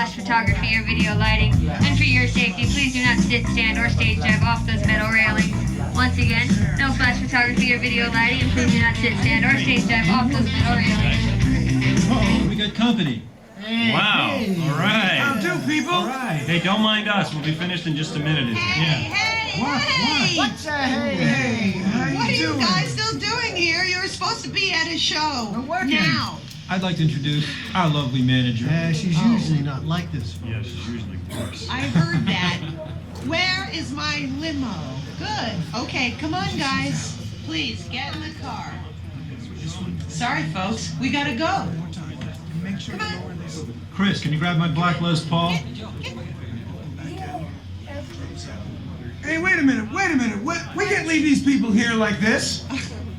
flash photography or video lighting. And for your safety, please do not sit, stand, or stage dive off those metal railings. Once again, no flash photography or video lighting, and please do not sit, stand, or stage dive off those metal railings. Oh, we got company. Hey, Wow. hey. All right. How do, people? All right. Hey, don't mind us. We'll be finished in just a minute. What's a hey? Hey, how What are you you doing? guys still doing here? You're supposed to be at a show. I'm working. Now. I'd like to introduce our lovely manager. She's usually not like this. Yeah, she's usually worse. I heard that. Where is my limo? Good. Okay, come on, guys. Please, get in the car. Sorry, folks. We gotta go. Come on. Chris, can you grab my black Les Paul? Hey, wait a minute. We can't leave these people here like this.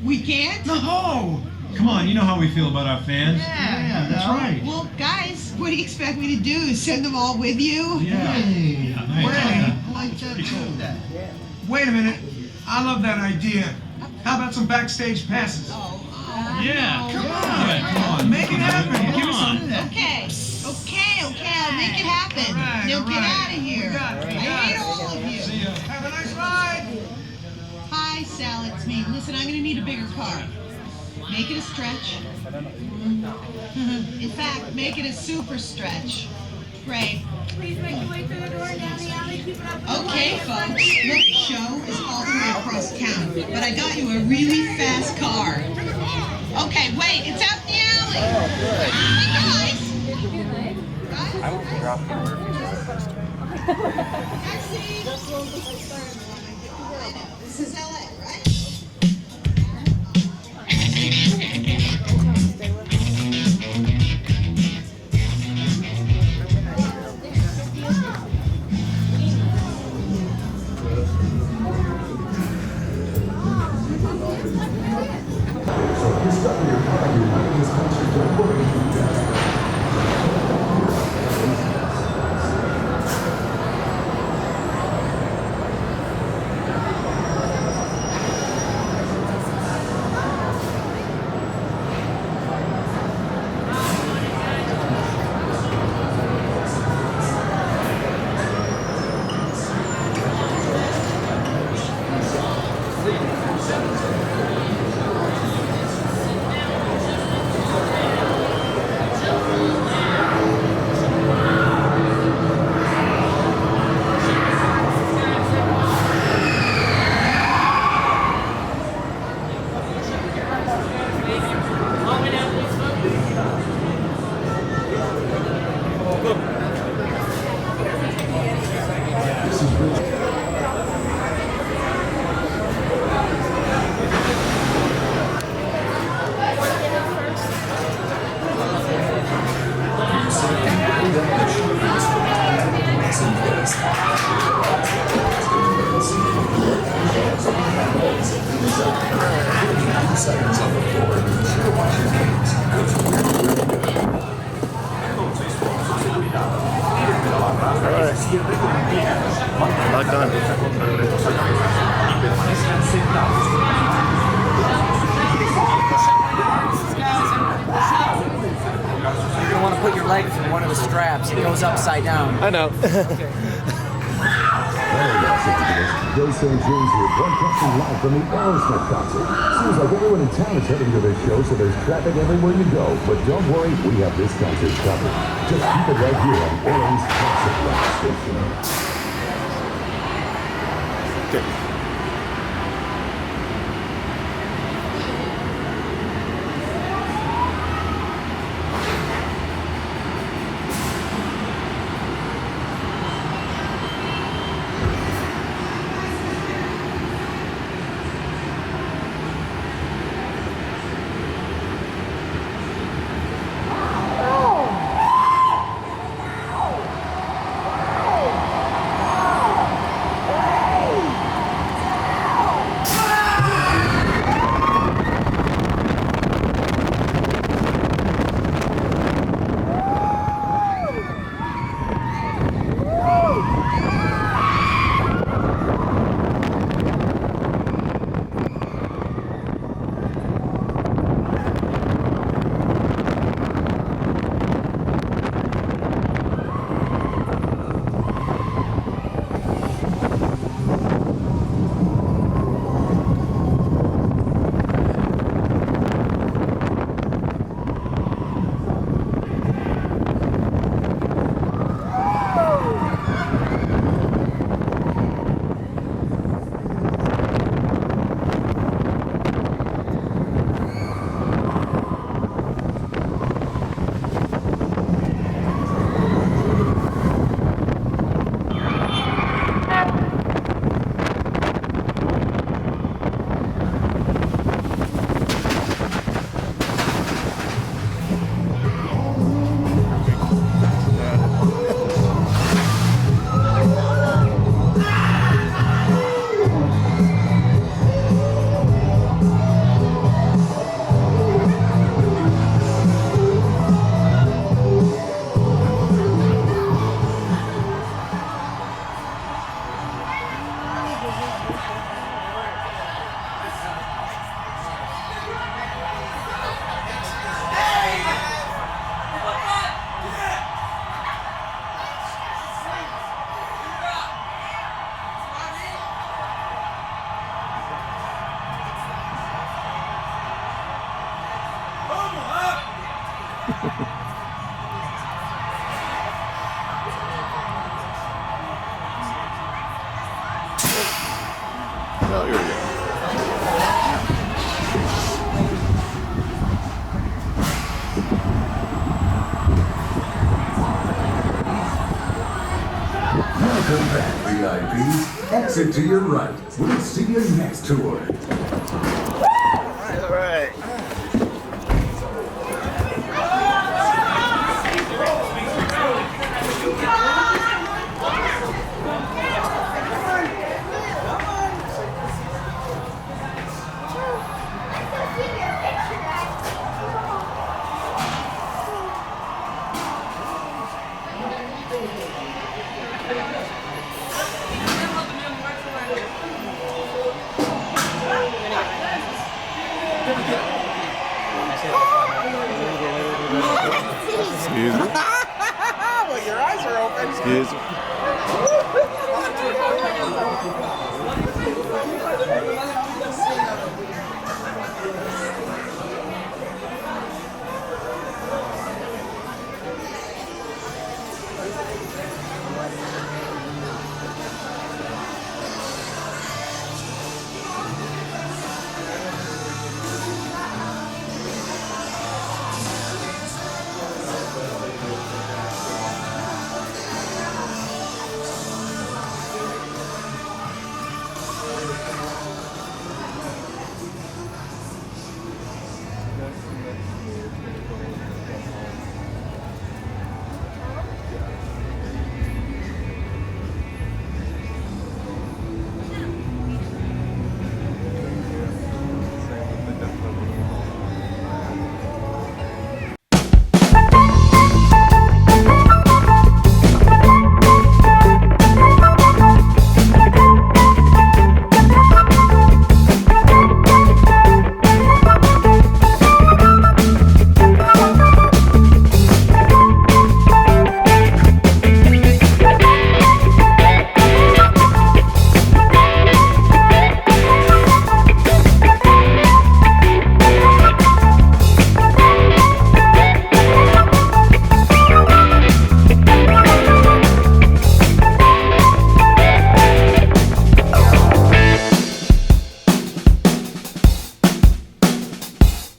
We can't? No! Come on, you know how we feel about our fans. Yeah, that's right. Well, guys, what do you expect me to do? Send them all with you? Hey, Nice. I like that too. Wait a minute. I love that idea. How about some backstage passes? Yeah. Come Yeah, come on. Make it happen. Come on. Okay, I'll make it happen. All Now right. get out of here. We got it. I hate all of you. See ya. Have a nice ride. Hi, Sal, it's me. Listen, I'm gonna need a bigger car. Make it a stretch. In fact, make it a super stretch. Great. Please make your way through the door and down the alley. Keep it up. Okay, folks. Look, the show is all the way across town, but I got you a really fast car. Okay, wait, it's out in the alley. Hey, guys. I want to drop Taxi. This is LA, right? Not done. You're gonna want to put your leg through one of the straps. It goes upside down. I know. St. James here, broadcasting live from the Aerosmith concert. Seems like everyone in town is heading to this show, so there's traffic everywhere you go. But don't worry, we have this concert covered. Just keep it right here on LA's classic rock station. Okay. Oh, here we go. Welcome back, VIPs. Exit to your right. We'll see you next tour. All right. Excuse me. Well, your eyes are open. Excuse me.